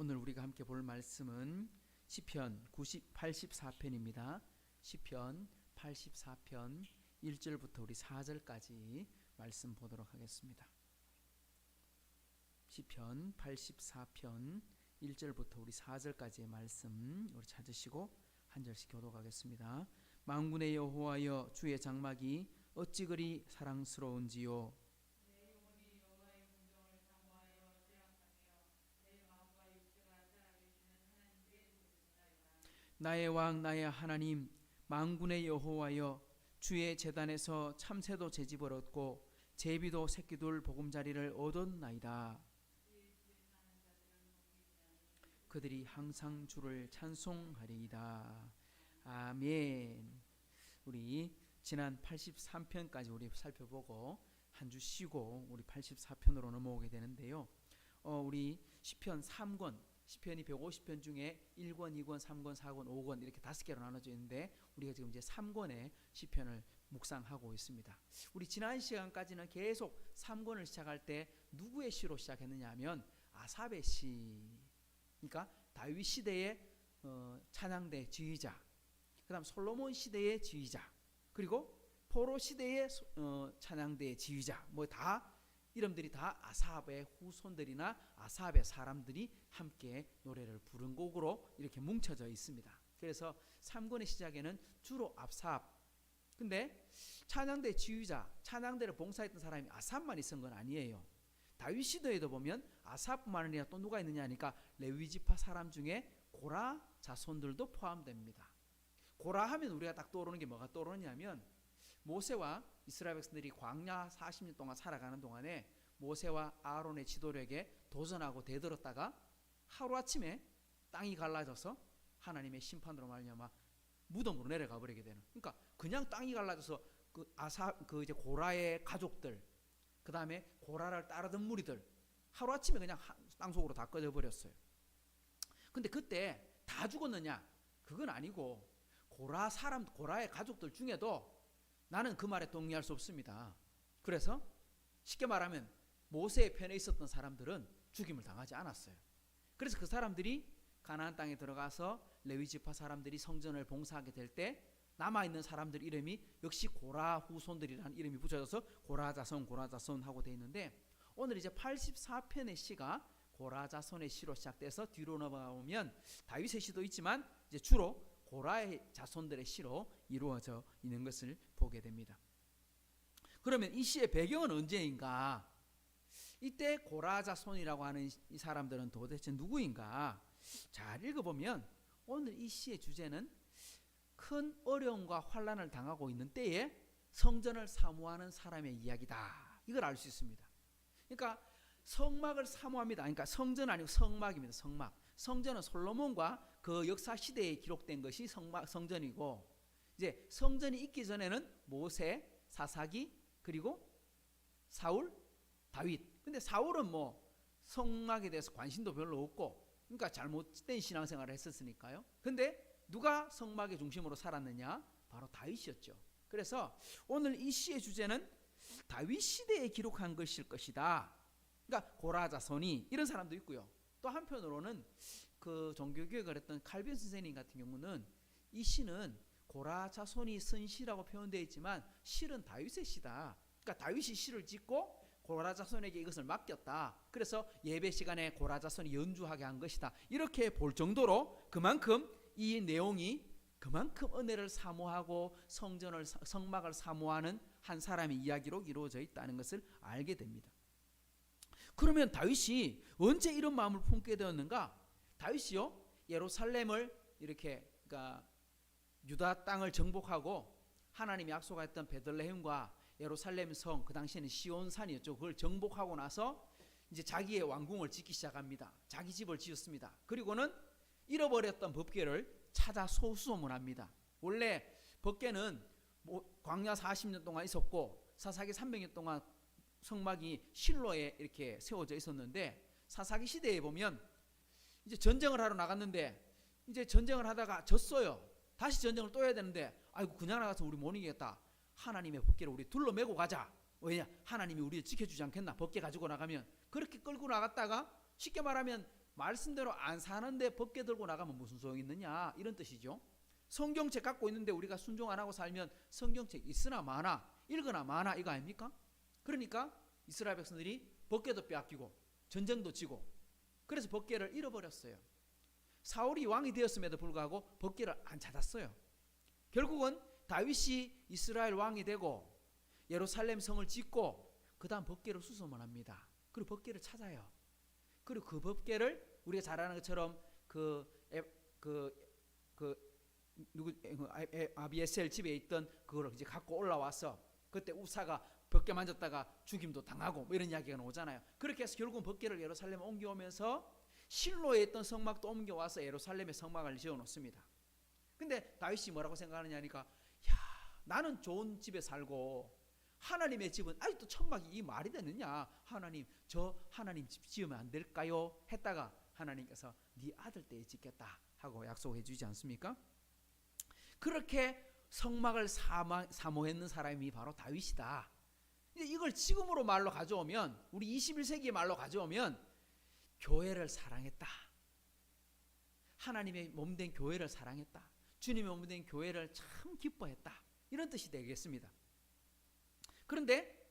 오늘 우리가 함께 볼 말씀은 시편 84편입니다. 시편 84편 1절부터 우리 4절까지 말씀 보도록 하겠습니다. 시편 84편 1절부터 우리 4절까지의 말씀 우리 찾으시고 한 절씩 교독하겠습니다. 만군의 여호와여, 주의 장막이 어찌 그리 사랑스러운지요. 나의 왕 나의 하나님, 만군의 여호와여, 주의 제단에서 참새도 제집을 얻고 제비도 새끼둘 보금자리를 얻었나이다. 그들이 항상 주를 찬송하리이다. 아멘. 우리 지난 83편까지 우리 살펴보고 한 주 쉬고 우리 84편으로 넘어오게 되는데요. 우리 시편 3권, 시편이 150편 중에 1권, 2권, 3권, 4권, 5권 이렇게 5개로 나눠져 있는데 우리가 지금 이제 3권의 시편을 묵상하고 있습니다. 우리 지난 시간까지는 계속 3권을 시작할 때 누구의 시로 시작했느냐 하면 아삽의 시, 그러니까 다윗 시대의 찬양대 지휘자, 그 다음 솔로몬 시대의 지휘자, 그리고 포로 시대의 찬양대 지휘자, 뭐 다 이름들이 다 아삽의 후손들이나 아삽의 사람들이 함께 노래를 부른 곡으로 이렇게 뭉쳐져 있습니다. 그래서 3권의 시작에는 주로 아삽, 근데 찬양대 지휘자, 찬양대를 봉사했던 사람이 아삽만 있은 건 아니에요. 다윗 시대에도 보면 아삽뿐만 아니라 또 누가 있느냐 하니까 레위지파 사람 중에 고라 자손들도 포함됩니다. 고라 하면 우리가 딱 떠오르는 게 뭐가 떠오르냐면 모세와 이스라엘 백성들이 광야 40년 동안 살아가는 동안에 모세와 아론의 지도력에 도전하고 대들었다가 하루아침에 땅이 갈라져서 하나님의 심판으로 말미암아 무덤으로 내려가 버리게 되는, 그러니까 그냥 땅이 갈라져서 이제 고라의 가족들, 그 다음에 고라를 따르던 무리들 하루아침에 그냥 땅속으로 다 꺼져 버렸어요. 근데 그때 다 죽었느냐? 그건 아니고 고라의 가족들 중에도 나는 그 말에 동의할 수 없습니다. 그래서 쉽게 말하면 모세의 편에 있었던 사람들은 죽임을 당하지 않았어요. 그래서 그 사람들이 가나안 땅에 들어가서 레위지파 사람들이 성전을 봉사하게 될 때 남아있는 사람들 이름이 역시 고라 후손들이라는 이름이 붙여져서 고라자손 하고 되어 있는데, 오늘 이제 84편의 시가 고라자손의 시로 시작돼서 뒤로 넘어가면 다윗의 시도 있지만 이제 주로 고라의 자손들의 시로 이루어져 있는 것을 보게 됩니다. 그러면 이 시의 배경은 언제인가? 이때 고라 자손이라고 하는 이 사람들은 도대체 누구인가? 잘 읽어보면 오늘 이 시의 주제는 큰 어려움과 환난을 당하고 있는 때에 성전을 사모하는 사람의 이야기다, 이걸 알 수 있습니다. 그러니까 성막을 사모합니다. 그러니까 성전 아니고 성막입니다. 성전은 솔로몬과 그 역사 시대에 기록된 것이 성전이고, 이제 성전이 있기 전에는 모세, 사사기, 그리고 사울, 다윗. 근데 사울은 뭐 성막에 대해서 관심도 별로 없고, 그러니까 잘못된 신앙생활을 했었으니까요. 근데 누가 성막의 중심으로 살았느냐? 바로 다윗이었죠. 그래서 오늘 이 시의 주제는 다윗 시대에 기록한 것일 것이다. 그러니까 고라 자손이, 이런 사람도 있고요. 또 한편으로는 그 종교개혁을 했던 칼빈 선생님 같은 경우는 이 시는 고라 자손이 쓴 시라고 표현되어 있지만 실은 다윗의 시다. 그러니까 다윗이 시를 짓고 고라 자손에게 이것을 맡겼다. 그래서 예배 시간에 고라 자손이 연주하게 한 것이다. 이렇게 볼 정도로 그만큼 이 내용이 그만큼 은혜를 사모하고 성막을 사모하는 한 사람의 이야기로 이루어져 있다는 것을 알게 됩니다. 그러면 다윗이 언제 이런 마음을 품게 되었는가? 다윗이요, 예루살렘을 이렇게, 그러니까 유다 땅을 정복하고 하나님이 약속했던 베들레헴과 예루살렘 성, 그 당시에는 시온산이었죠. 그걸 정복하고 나서 이제 자기의 왕궁을 짓기 시작합니다. 자기 집을 지었습니다. 그리고는 잃어버렸던 법궤를 찾아 소수소문합니다. 원래 법궤는 광야 40년 동안 있었고 사사기 300년 동안 성막이 실로에 이렇게 세워져 있었는데, 사사기 시대에 보면 이제 전쟁을 하러 나갔는데 이제 전쟁을 하다가 졌어요. 다시 전쟁을 또 해야 되는데 아이고 그냥 나가서 우리 못 이기겠다. 하나님의 법궤를 우리 둘러매고 가자. 왜냐? 하나님이 우리를 지켜주지 않겠나? 법궤 가지고 나가면. 그렇게 끌고 나갔다가 쉽게 말하면 말씀대로 안 사는데 법궤 들고 나가면 무슨 소용이 있느냐, 이런 뜻이죠. 성경책 갖고 있는데 우리가 순종 안 하고 살면 성경책 있으나 마나 읽으나 마나 이거 아닙니까? 그러니까 이스라엘 백성들이 법궤도 빼앗기고 전쟁도 지고 그래서 법궤를 잃어버렸어요. 사울이 왕이 되었음에도 불구하고 법궤를 안 찾았어요. 결국은 다윗이 이스라엘 왕이 되고 예루살렘 성을 짓고 그 다음 법궤를 수소문 합니다. 그리고 법궤를 찾아요. 그리고 그 법궤를 우리가 잘 아는 것처럼 아비에셀 집에 있던 그거를 이제 갖고 올라와서 그때 우사가 법궤 만졌다가 죽임도 당하고 뭐 이런 이야기가 나오잖아요. 그렇게 해서 결국은 법궤를 예루살렘에 옮겨오면서 실로에 있던 성막도 옮겨와서 예루살렘에 성막을 지어놓습니다. 근데 다윗이 뭐라고 생각하느냐니까, 야, 나는 좋은 집에 살고 하나님의 집은 아직도 천막이 이 말이 되느냐, 하나님 저 하나님 집 지으면 안 될까요? 했다가 하나님께서 네 아들 때에 짓겠다 하고 약속해 주지 않습니까? 그렇게 성막을 사모했는 사람이 바로 다윗이다. 이걸 지금으로 말로 가져오면, 우리 21세기의 말로 가져오면 교회를 사랑했다, 하나님의 몸된 교회를 사랑했다, 주님의 몸된 교회를 참 기뻐했다, 이런 뜻이 되겠습니다. 그런데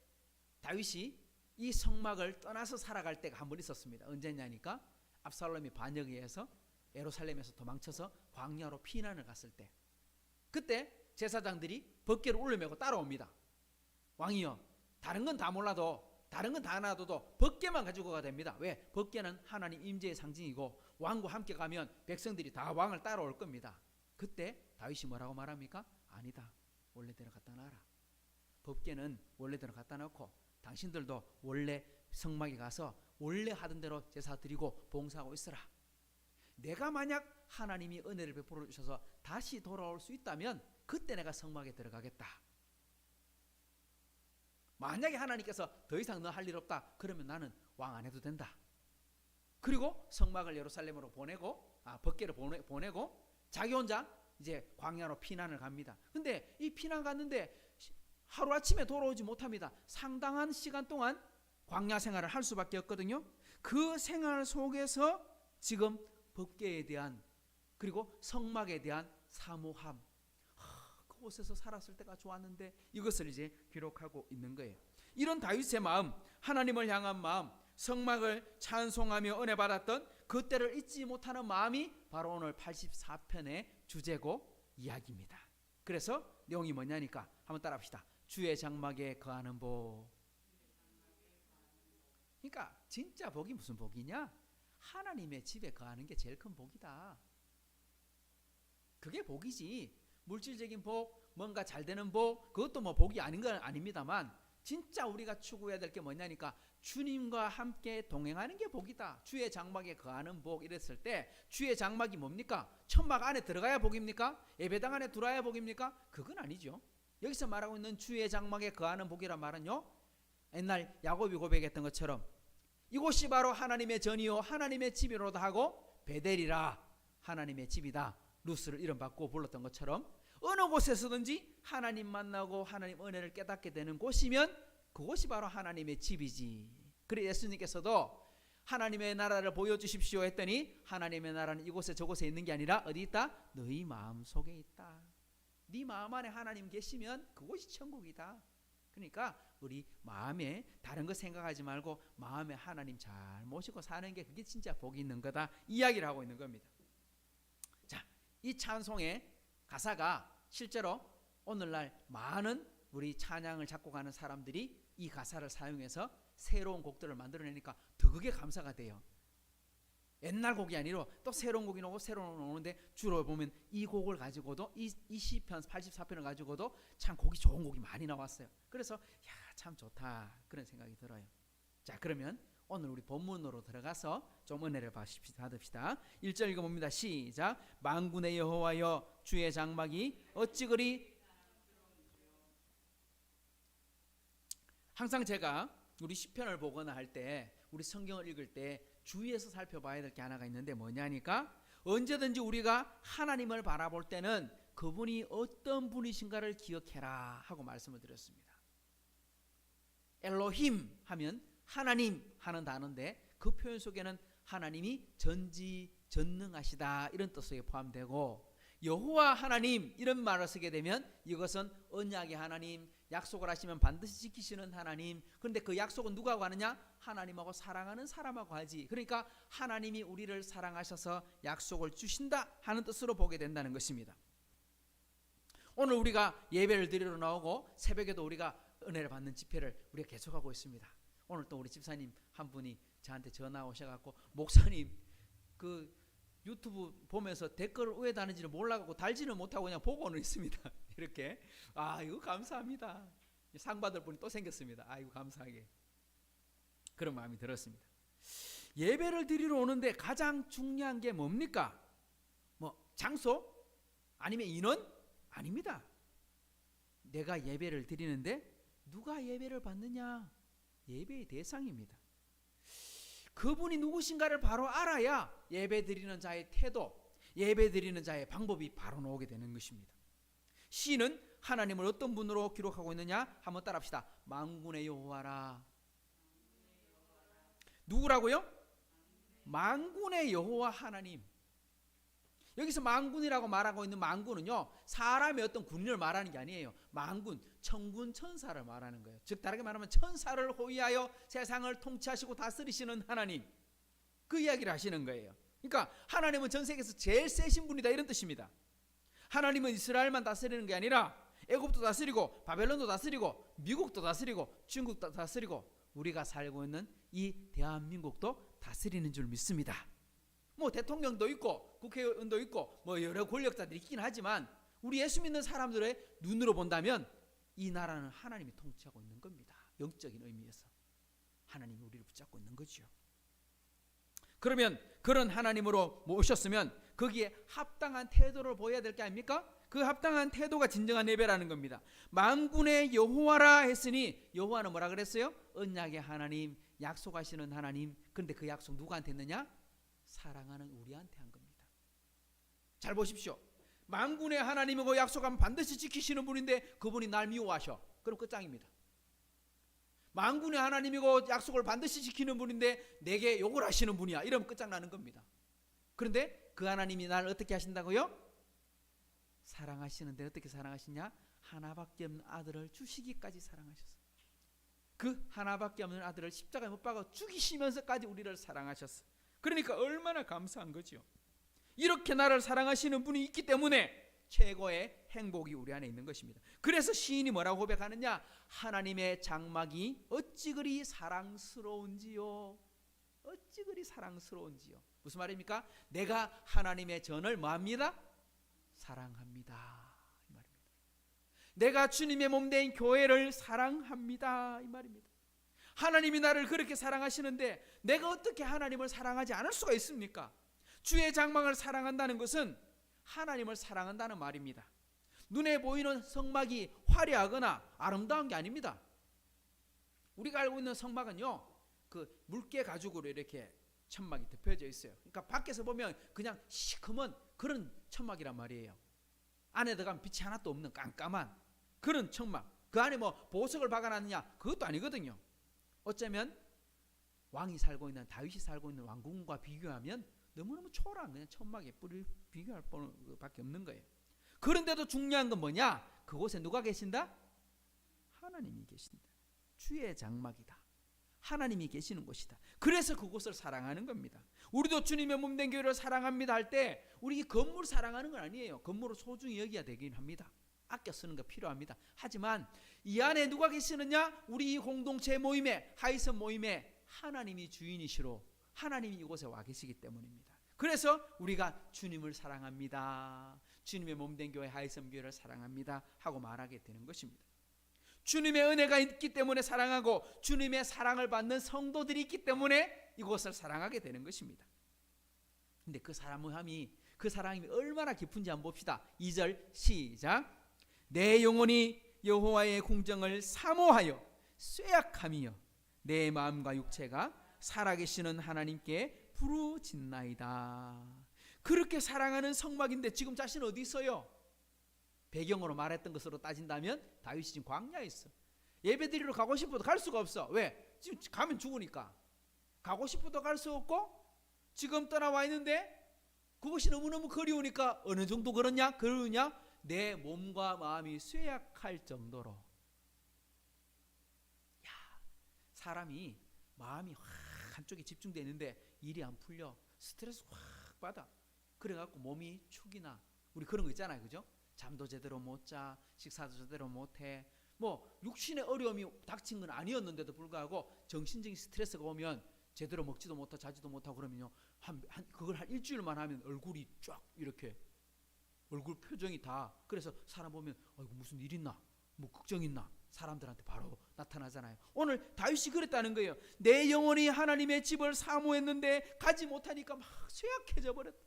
다윗이 이 성막을 떠나서 살아갈 때가 한 번 있었습니다. 언제냐니까 압살롬이 반역에 의해서 예루살렘에서 도망쳐서 광야로 피난을 갔을 때, 그때 제사장들이 법궤를 울려매고 따라옵니다. 왕이여, 다른 건 다 몰라도, 다른 건 다 놔둬도 법궤만 가지고 가야 됩니다. 왜? 법궤는 하나님 임재의 상징이고 왕과 함께 가면 백성들이 다 왕을 따라올 겁니다. 그때 다윗이 뭐라고 말합니까? 아니다, 원래대로 갖다 놔라. 법궤는 원래대로 갖다 놓고 당신들도 원래 성막에 가서 원래 하던 대로 제사 드리고 봉사하고 있어라. 내가 만약 하나님이 은혜를 베풀어 주셔서 다시 돌아올 수 있다면 그때 내가 성막에 들어가겠다. 만약에 하나님께서 더 이상 너 할 일 없다, 그러면 나는 왕 안 해도 된다. 그리고 성막을 예루살렘으로 보내고, 법궤를 보내고 자기 혼자 이제 광야로 피난을 갑니다. 근데 이 피난 갔는데 하루아침에 돌아오지 못합니다. 상당한 시간 동안 광야 생활을 할 수밖에 없거든요. 그 생활 속에서 지금 법궤에 대한, 그리고 성막에 대한 사모함, 그곳에서 살았을 때가 좋았는데, 이것을 이제 기록하고 있는 거예요. 이런 다윗의 마음, 하나님을 향한 마음, 성막을 찬송하며 은혜 받았던 그때를 잊지 못하는 마음이 바로 오늘 84편의 주제고 이야기입니다. 그래서 내용이 뭐냐니까 한번 따라합시다. 주의 장막에 거하는 복. 그러니까 진짜 복이 무슨 복이냐? 하나님의 집에 거하는 게 제일 큰 복이다. 그게 복이지. 물질적인 복, 뭔가 잘 되는 복, 그것도 뭐 복이 아닌 건 아닙니다만, 진짜 우리가 추구해야 될 게 뭐냐니까 주님과 함께 동행하는 게 복이다. 주의 장막에 거하는 복. 이랬을 때 주의 장막이 뭡니까? 천막 안에 들어가야 복입니까? 예배당 안에 들어와야 복입니까? 그건 아니죠. 여기서 말하고 있는 주의 장막에 거하는 복이란 말은요, 옛날 야곱이 고백했던 것처럼 이곳이 바로 하나님의 전이요 하나님의 집이로다 하고 베델이라, 하나님의 집이다, 루스를 이름받고 불렀던 것처럼 어느 곳에서든지 하나님 만나고 하나님 은혜를 깨닫게 되는 곳이면 그곳이 바로 하나님의 집이지. 그래 예수님께서도 하나님의 나라를 보여주십시오 했더니 하나님의 나라는 이곳에 저곳에 있는 게 아니라 어디 있다? 너희 마음 속에 있다. 네 마음 안에 하나님 계시면 그곳이 천국이다. 그러니까 우리 마음에 다른 거 생각하지 말고 마음에 하나님 잘 모시고 사는 게 그게 진짜 복이 있는 거다, 이야기를 하고 있는 겁니다. 자, 이 찬송의 가사가 실제로 오늘날 많은 우리 찬양을 작곡하는 사람들이 이 가사를 사용해서 새로운 곡들을 만들어내니까 더 그게 감사가 돼요. 옛날 곡이 아니라 또 새로운 곡이 나오고 새로운 곡이 오는데, 주로 보면 이 곡을 가지고도 이 시편 84편을 가지고도 참 곡이 좋은 곡이 많이 나왔어요. 그래서 야, 참 좋다 그런 생각이 들어요. 자, 그러면 오늘 우리 본문으로 들어가서 좀 은혜를 받읍시다. 1절 읽어봅니다. 시작. 만군의 여호와여 주의 장막이 어찌 그리. 항상 제가 우리 시편을 보거나 할 때, 우리 성경을 읽을 때 주위에서 살펴봐야 될 게 하나가 있는데 뭐냐니까, 언제든지 우리가 하나님을 바라볼 때는 그분이 어떤 분이신가를 기억해라 하고 말씀을 드렸습니다. 엘로힘 하면 하나님 하는 단어인데 그 표현 속에는 하나님이 전지전능하시다 이런 뜻에 포함되고, 여호와 하나님 이런 말을 쓰게 되면 이것은 언약의 하나님, 약속을 하시면 반드시 지키시는 하나님. 그런데 그 약속은 누구하고 하느냐? 하나님하고 사랑하는 사람하고 하지. 그러니까 하나님이 우리를 사랑하셔서 약속을 주신다 하는 뜻으로 보게 된다는 것입니다. 오늘 우리가 예배를 드리러 나오고 새벽에도 우리가 은혜를 받는 집회를 우리가 계속하고 있습니다. 오늘 또 우리 집사님 한 분이 저한테 전화 오셔갖고, 목사님 그 유튜브 보면서 댓글을 왜 다는지를 몰라갖고 달지는 못하고 그냥 보고는 있습니다. 이렇게. 이거 감사합니다. 상 받을 분이 또 생겼습니다. 이거 감사하게. 그런 마음이 들었습니다. 예배를 드리러 오는데 가장 중요한 게 뭡니까? 장소? 아니면 인원? 아닙니다. 내가 예배를 드리는데 누가 예배를 받느냐? 예배의 대상입니다. 그분이 누구신가를 바로 알아야 예배 드리는 자의 태도, 예배 드리는 자의 방법이 바로 나오게 되는 것입니다. 시는 하나님을 어떤 분으로 기록하고 있느냐? 한번 따라합시다. 만군의 여호와라. 누구라고요? 만군의 여호와 하나님. 여기서 만군이라고 말하고 있는 만군은요, 사람의 어떤 군인을 말하는 게 아니에요. 만군, 천군 천사를 말하는 거예요. 즉 다르게 말하면 천사를 호위하여 세상을 통치하시고 다스리시는 하나님, 그 이야기를 하시는 거예요. 그러니까 하나님은 전 세계에서 제일 세신 분이다 이런 뜻입니다. 하나님은 이스라엘만 다스리는 게 아니라 애굽도 다스리고 바벨론도 다스리고 미국도 다스리고 중국도 다스리고 우리가 살고 있는 이 대한민국도 다스리는 줄 믿습니다. 대통령도 있고 국회의원도 있고 여러 권력자들이 있긴 하지만 우리 예수 믿는 사람들의 눈으로 본다면 이 나라는 하나님이 통치하고 있는 겁니다. 영적인 의미에서 하나님이 우리를 붙잡고 있는 거죠. 그러면 그런 하나님으로 모셨으면 거기에 합당한 태도를 보여야 될 게 아닙니까? 그 합당한 태도가 진정한 예배라는 겁니다. 만군의 여호와라 했으니 여호와는 뭐라 그랬어요? 언약의 하나님, 약속하시는 하나님. 그런데 그 약속 누구한테 했느냐? 사랑하는 우리한테 한 겁니다. 잘 보십시오. 만군의 하나님이고 약속하면 반드시 지키시는 분인데 그분이 날 미워하셔. 그럼 끝장입니다. 만군의 하나님이고 약속을 반드시 지키는 분인데 내게 욕을 하시는 분이야. 이러면 끝장나는 겁니다. 그런데 그 하나님이 나를 어떻게 하신다고요? 사랑하시는데 어떻게 사랑하시냐? 하나밖에 없는 아들을 주시기까지 사랑하셨어요. 그 하나밖에 없는 아들을 십자가에 못 박아 죽이시면서까지 우리를 사랑하셨어요. 그러니까 얼마나 감사한 거죠. 이렇게 나를 사랑하시는 분이 있기 때문에 최고의 행복이 우리 안에 있는 것입니다. 그래서 시인이 뭐라고 고백하느냐? 하나님의 장막이 어찌 그리 사랑스러운지요. 어찌 그리 사랑스러운지요. 무슨 말입니까? 내가 하나님의 전을 뭐합니다? 사랑합니다. 이 말입니다. 내가 주님의 몸된 교회를 사랑합니다. 이 말입니다. 하나님이 나를 그렇게 사랑하시는데 내가 어떻게 하나님을 사랑하지 않을 수가 있습니까? 주의 장막을 사랑한다는 것은 하나님을 사랑한다는 말입니다. 눈에 보이는 성막이 화려하거나 아름다운 게 아닙니다. 우리가 알고 있는 성막은요, 그 물개 가죽으로 이렇게 천막이 덮여져 있어요. 그러니까 밖에서 보면 그냥 시커먼 그런 천막이란 말이에요. 안에 들어가면 빛이 하나도 없는 깜깜한 그런 천막. 그 안에 보석을 박아놨느냐? 그것도 아니거든요. 어쩌면 왕이 살고 있는, 다윗이 살고 있는 왕궁과 비교하면 너무너무 초라한 그냥 천막에 뿌리를 비교할 밖에 없는 거예요. 그런데도 중요한 건 뭐냐? 그곳에 누가 계신다? 하나님이 계신다. 주의 장막이다. 하나님이 계시는 곳이다. 그래서 그곳을 사랑하는 겁니다. 우리도 주님의 몸된 교회를 사랑합니다 할 때 우리 이 건물 사랑하는 건 아니에요. 건물을 소중히 여겨야 되긴 합니다. 아껴 쓰는 거 필요합니다. 하지만 이 안에 누가 계시느냐? 우리 이 공동체 모임에, 하이섬 모임에 하나님이 주인이시로 하나님이 이곳에 와 계시기 때문입니다. 그래서 우리가 주님을 사랑합니다. 주님의 몸된 교회 하이섬 교회를 사랑합니다 하고 말하게 되는 것입니다. 주님의 은혜가 있기 때문에 사랑하고 주님의 사랑을 받는 성도들이 있기 때문에 이곳을 사랑하게 되는 것입니다. 근데 그 사랑이 얼마나 깊은지 한번 봅시다. 2절 시작. 내 영혼이 여호와의 궁정을 사모하여 쇠약하며 내 마음과 육체가 살아계시는 하나님께 부르짖나이다. 그렇게 사랑하는 성막인데 지금 자신 어디 있어요? 배경으로 말했던 것으로 따진다면 다윗이 지금 광야에 있어. 예배드리러 가고 싶어도 갈 수가 없어. 왜? 지금 가면 죽으니까. 가고 싶어도 갈 수 없고 지금 떠나와 있는데 그것이 너무너무 그리우니까 어느 정도 그러냐? 내 몸과 마음이 쇠약할 정도로. 야, 사람이 마음이 확 한쪽에 집중되어 있는데 일이 안 풀려. 스트레스 확 받아. 그래갖고 몸이 축이나 우리 그런 거 있잖아요. 그죠? 잠도 제대로 못 자, 식사도 제대로 못 해. 뭐 육신의 어려움이 닥친 건 아니었는데도 불구하고 정신적인 스트레스가 오면 제대로 먹지도 못하고 자지도 못하고 그러면요. 그걸 한 일주일만 하면 얼굴이 쫙 이렇게 얼굴 표정이 다 그래서 사람 보면 아이고 무슨 일 있나 뭐 걱정 있나 사람들한테 바로 나타나잖아요. 오늘 다윗이 그랬다는 거예요. 내 영혼이 하나님의 집을 사모했는데 가지 못하니까 막 쇠약해져 버렸다.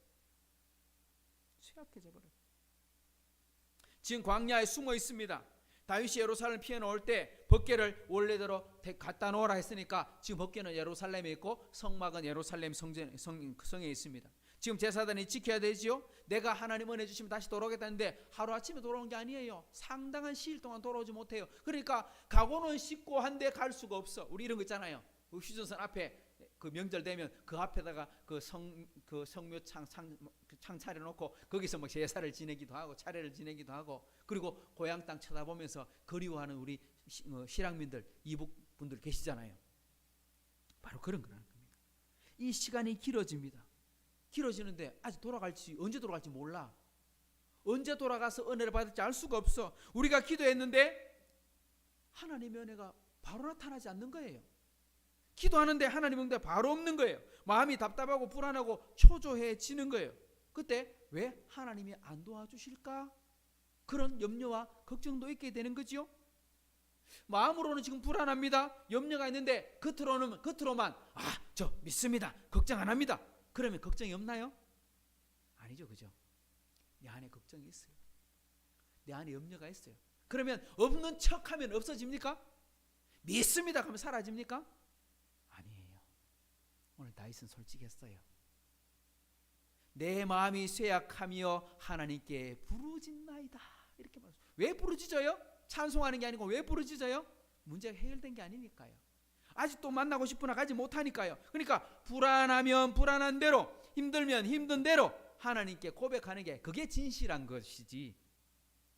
지금 광야에 숨어 있습니다. 다윗이 예루살렘을 피해 놓을 때 법궤를 원래대로 갖다 놓으라 했으니까 지금 법궤는 예루살렘에 있고 성막은 예루살렘 성에 있습니다. 지금 제사단이 지켜야 되지요. 내가 하나님 은혜 주시면 다시 돌아오겠다는데 하루아침에 돌아온 게 아니에요. 상당한 시일 동안 돌아오지 못해요. 그러니까 가고는 싶고 한데 갈 수가 없어. 우리 이런 거 있잖아요. 휴전선 앞에 그 명절 되면 그 앞에다가 그 성묘창 창 차려놓고 거기서 뭐 제사를 지내기도 하고 차례를 지내기도 하고 그리고 고향 땅 쳐다보면서 그리워하는 우리 실향민들 이북 분들 계시잖아요. 바로 그런 거라는 겁니다. 이 시간이 길어집니다. 길어지는데 아직 언제 돌아갈지 몰라. 언제 돌아가서 은혜를 받을지 알 수가 없어. 우리가 기도했는데 하나님의 은혜가 바로 나타나지 않는 거예요. 기도하는데 하나님 응답 바로 없는 거예요. 마음이 답답하고 불안하고 초조해지는 거예요. 그때 왜 하나님이 안 도와주실까? 그런 염려와 걱정도 있게 되는 거지요. 마음으로는 지금 불안합니다. 염려가 있는데 겉으로만 저 믿습니다. 걱정 안 합니다. 그러면 걱정이 없나요? 아니죠. 그죠? 내 안에 걱정이 있어요. 내 안에 염려가 있어요. 그러면 없는 척하면 없어집니까? 믿습니다 하면 사라집니까? 아니에요. 오늘 다윗은 솔직했어요. 내 마음이 쇠약하며 하나님께 부르짖나이다. 이렇게 말했어요. 왜 부르짖어요? 찬송하는 게 아니고 왜 부르짖어요? 문제가 해결된 게 아니니까요. 아직도 만나고 싶으나 가지 못하니까요. 그러니까 불안하면 불안한 대로, 힘들면 힘든 대로 하나님께 고백하는 게 그게 진실한 것이지,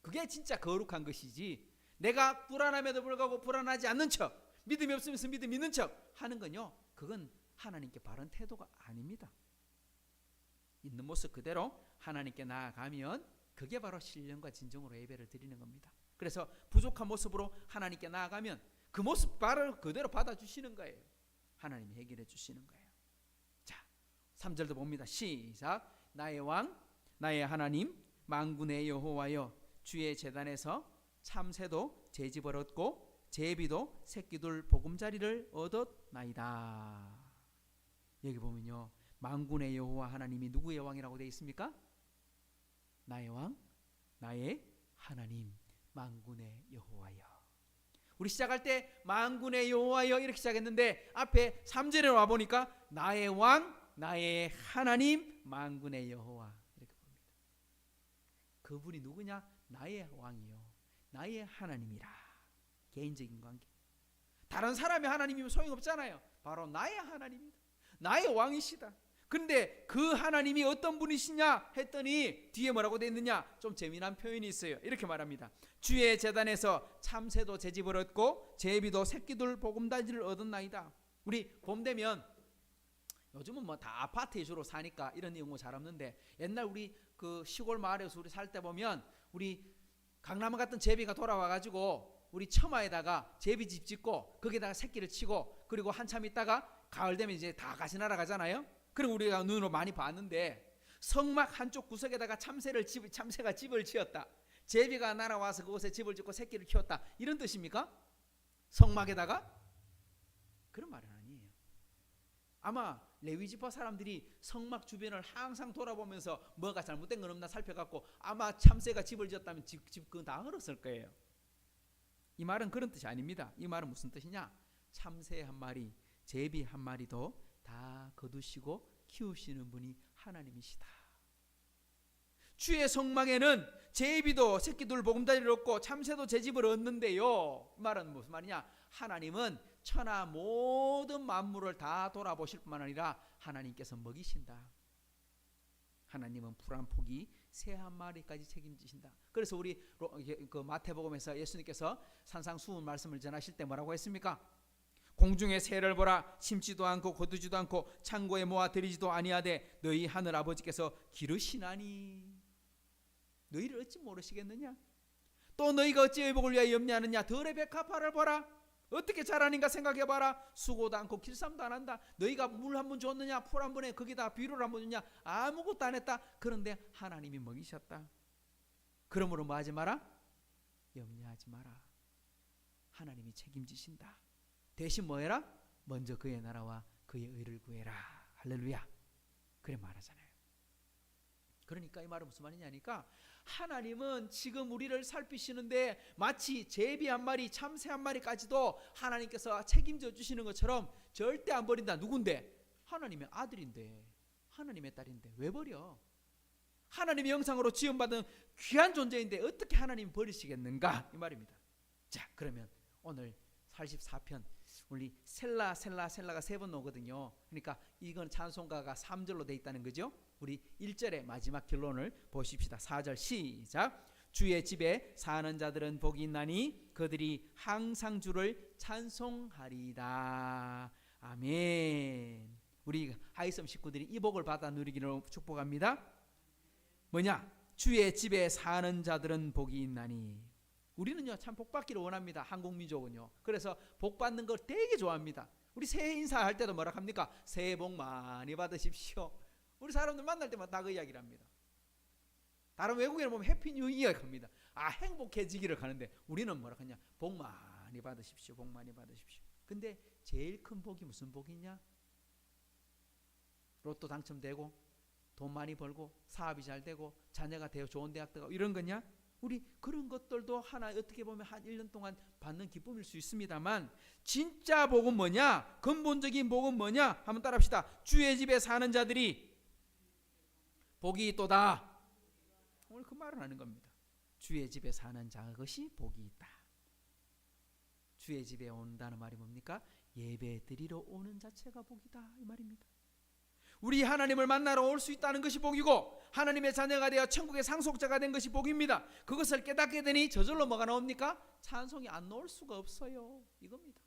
그게 진짜 거룩한 것이지, 내가 불안함에도 불구하고 불안하지 않는 척, 믿음이 없으면서 믿음 있는 척 하는 건요, 그건 하나님께 바른 태도가 아닙니다. 있는 모습 그대로 하나님께 나아가면 그게 바로 신령과 진정으로 예배를 드리는 겁니다. 그래서 부족한 모습으로 하나님께 나아가면 그 모습 바로 그대로 받아주시는 거예요. 하나님이 해결해 주시는 거예요. 자, 3절도 봅니다. 시작. 나의 왕 나의 하나님 만군의 여호와여, 주의 제단에서 참새도 제 집을 얻고 제비도 새끼둘 보금자리를 얻었나이다. 여기 보면요, 만군의 여호와 하나님이 누구의 왕이라고 되어 있습니까? 나의 왕 나의 하나님 만군의 여호와여. 우리 시작할 때 만군의 여호와여 이렇게 시작했는데 앞에 3절에 와보니까 나의 왕 나의 하나님 만군의 여호와 이렇게 봅니다. 그분이 누구냐? 나의 왕이요 나의 하나님이라. 개인적인 관계. 다른 사람의 하나님이면 소용없잖아요. 바로 나의 하나님이다. 나의 왕이시다. 근데 그 하나님이 어떤 분이시냐 했더니 뒤에 뭐라고 되어 있느냐? 좀 재미난 표현이 있어요. 이렇게 말합니다. 주의 제단에서 참새도 제 집을 얻고 제비도 새끼둘 보금자리를 얻었나이다. 우리 봄 되면 요즘은 뭐 다 아파트에 주로 사니까 이런 내용 잘 없는데 옛날 우리 그 시골 마을에서 우리 살 때 보면 우리 강나무 같은 제비가 돌아와가지고 우리 처마에다가 제비집 짓고 거기다가 새끼를 치고 그리고 한참 있다가 가을 되면 이제 다 같이 날아가잖아요. 그리고 우리가 눈으로 많이 봤는데 성막 한쪽 구석에다가 참새가 집을 지었다. 제비가 날아와서 그곳에 집을 짓고 새끼를 키웠다. 이런 뜻입니까? 성막에다가? 그런 말은 아니에요. 아마 레위지파 사람들이 성막 주변을 항상 돌아보면서 뭐가 잘못된 건 없나 살펴갖고 아마 참새가 집을 지었다면 집 그건 다 헐었을 거예요. 이 말은 그런 뜻이 아닙니다. 이 말은 무슨 뜻이냐? 참새 한 마리, 제비 한 마리도 다 거두시고 키우시는 분이 하나님이시다. 주의 성막에는 제비도 새끼둘 보금자리를 얻고 참새도 제 집을 얻는데요. 이 말은 무슨 말이냐? 하나님은 천하 모든 만물을 다 돌아보실 뿐만 아니라 하나님께서 먹이신다. 하나님은 풀 한 포기 새 한 마리까지 책임지신다. 그래서 우리 그 마태복음에서 예수님께서 산상수훈 말씀을 전하실 때 뭐라고 했습니까? 공중의 새를 보라, 심지도 않고 거두지도 않고 창고에 모아 들이지도 아니하되 너희 하늘 아버지께서 기르시나니 너희를 어찌 모르시겠느냐? 또 너희가 어찌 의복을 위하여 염려하느냐? 들의 백합화를 보라, 어떻게 자라는가 생각해봐라. 수고도 않고 길쌈도 안 한다. 너희가 물 한 번 줬느냐? 풀 한 번에 거기다 비료를 한 번 줬냐? 아무것도 안 했다. 그런데 하나님이 먹이셨다. 그러므로 뭐 하지 마라? 염려하지 마라. 하나님이 책임지신다. 대신 뭐 해라? 먼저 그의 나라와 그의 의를 구해라. 할렐루야. 그래 말하잖아요. 그러니까 이 말은 무슨 말이냐니까, 하나님은 지금 우리를 살피시는데 마치 제비 한 마리, 참새 한 마리까지도 하나님께서 책임져 주시는 것처럼 절대 안 버린다. 누군데? 하나님의 아들인데, 하나님의 딸인데 왜 버려? 하나님의 영상으로 지음받은 귀한 존재인데 어떻게 하나님 버리시겠는가? 이 말입니다. 자, 그러면 오늘 44편 우리 셀라가 3번 나오거든요. 그러니까 이건 찬송가가 3절로 돼 있다는 거죠. 우리 1절의 마지막 결론을 보십시다. 4절 시작. 주의 집에 사는 자들은 복이 있나니 그들이 항상 주를 찬송하리이다. 아멘. 우리 하이섬 식구들이 이 복을 받아 누리기를 축복합니다. 뭐냐? 주의 집에 사는 자들은 복이 있나니. 우리는요 참 복받기를 원합니다. 한국민족은요. 그래서 복받는 걸 되게 좋아합니다. 우리 새해 인사할 때도 뭐라 합니까? 새해 복 많이 받으십시오. 우리 사람들 만날 때마다 다 그 이야기를 합니다. 다른 외국인을 보면 해피 뉴 이어 합니다. 아, 행복해지기를 가는데 우리는 뭐라 하냐? 복 많이 받으십시오. 복 많이 받으십시오. 근데 제일 큰 복이 무슨 복이냐? 로또 당첨되고 돈 많이 벌고 사업이 잘 되고 자녀가 되어 좋은 대학 들어가고 이런 거냐? 우리 그런 것들도 하나 어떻게 보면 한 1년 동안 받는 기쁨일 수 있습니다만, 진짜 복은 뭐냐? 근본적인 복은 뭐냐? 한번 따라합시다. 주의 집에 사는 자들이 복이 있도다. 오늘 그 말을 하는 겁니다. 주의 집에 사는 자 것이 복이 있다. 주의 집에 온다는 말이 뭡니까? 예배 드리러 오는 자체가 복이다 이 말입니다. 우리 하나님을 만나러 올 수 있다는 것이 복이고, 하나님의 자녀가 되어 천국의 상속자가 된 것이 복입니다. 그것을 깨닫게 되니 저절로 뭐가 나옵니까? 찬송이 안 나올 수가 없어요. 이겁니다.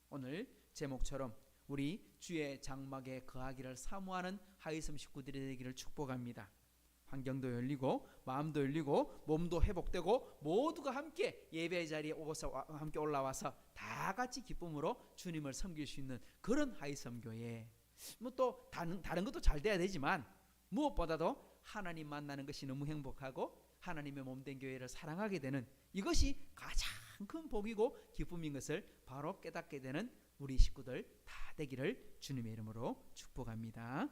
오늘 제목처럼 우리 주의 장막에 거하기를 사모하는 하이섬 식구들이 되기를 축복합니다. 환경도 열리고 마음도 열리고 몸도 회복되고 모두가 함께 예배 자리에 오고서 함께 올라와서 다 같이 기쁨으로 주님을 섬길 수 있는 그런 하이섬 교회. 뭐 또 다른 것도 잘 돼야 되지만 무엇보다도 하나님 만나는 것이 너무 행복하고 하나님의 몸된 교회를 사랑하게 되는 이것이 가장 큰 복이고 기쁨인 것을 바로 깨닫게 되는 우리 식구들 다 되기를 주님의 이름으로 축복합니다.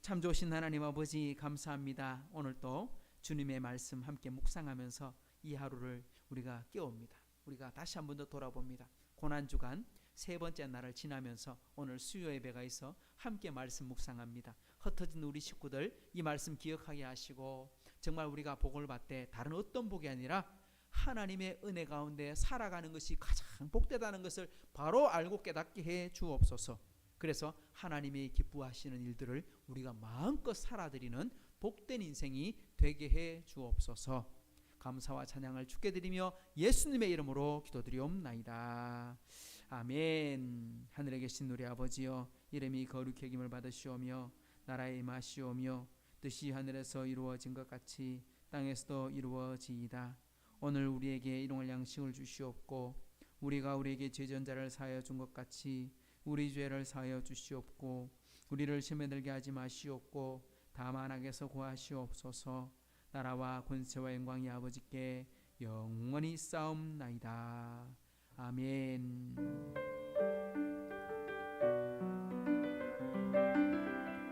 참 좋으신 하나님 아버지 감사합니다. 오늘도 주님의 말씀 함께 묵상하면서 이 하루를 우리가 깨웁니다. 우리가 다시 한 번 더 돌아봅니다. 고난주간 세 번째 날을 지나면서 오늘 수요 예배가 있어 함께 말씀 묵상합니다. 흩어진 우리 식구들 이 말씀 기억하게 하시고, 정말 우리가 복을 받되 다른 어떤 복이 아니라 하나님의 은혜 가운데 살아가는 것이 가장 복되다는 것을 바로 알고 깨닫게 해 주옵소서. 그래서 하나님이 기뻐하시는 일들을 우리가 마음껏 살아드리는 복된 인생이 되게 해 주옵소서. 감사와 찬양을 주께 드리며 예수님의 이름으로 기도드리옵나이다. 아멘. 하늘에 계신 우리 아버지여, 이름이 거룩히 여김을 받으시오며 나라의 임하시오며 뜻이 하늘에서 이루어진 것 같이 땅에서도 이루어지이다. 오늘 우리에게 일용할 양식을 주시옵고, 우리가 우리에게 죄전자를 사하여 준 것 같이 우리 죄를 사하여 주시옵고, 우리를 시험에 들게 하지 마시옵고 다만 악에서 구하시옵소서. 나라와 권세와 영광이 아버지께 영원히 싸움나이다. 아멘.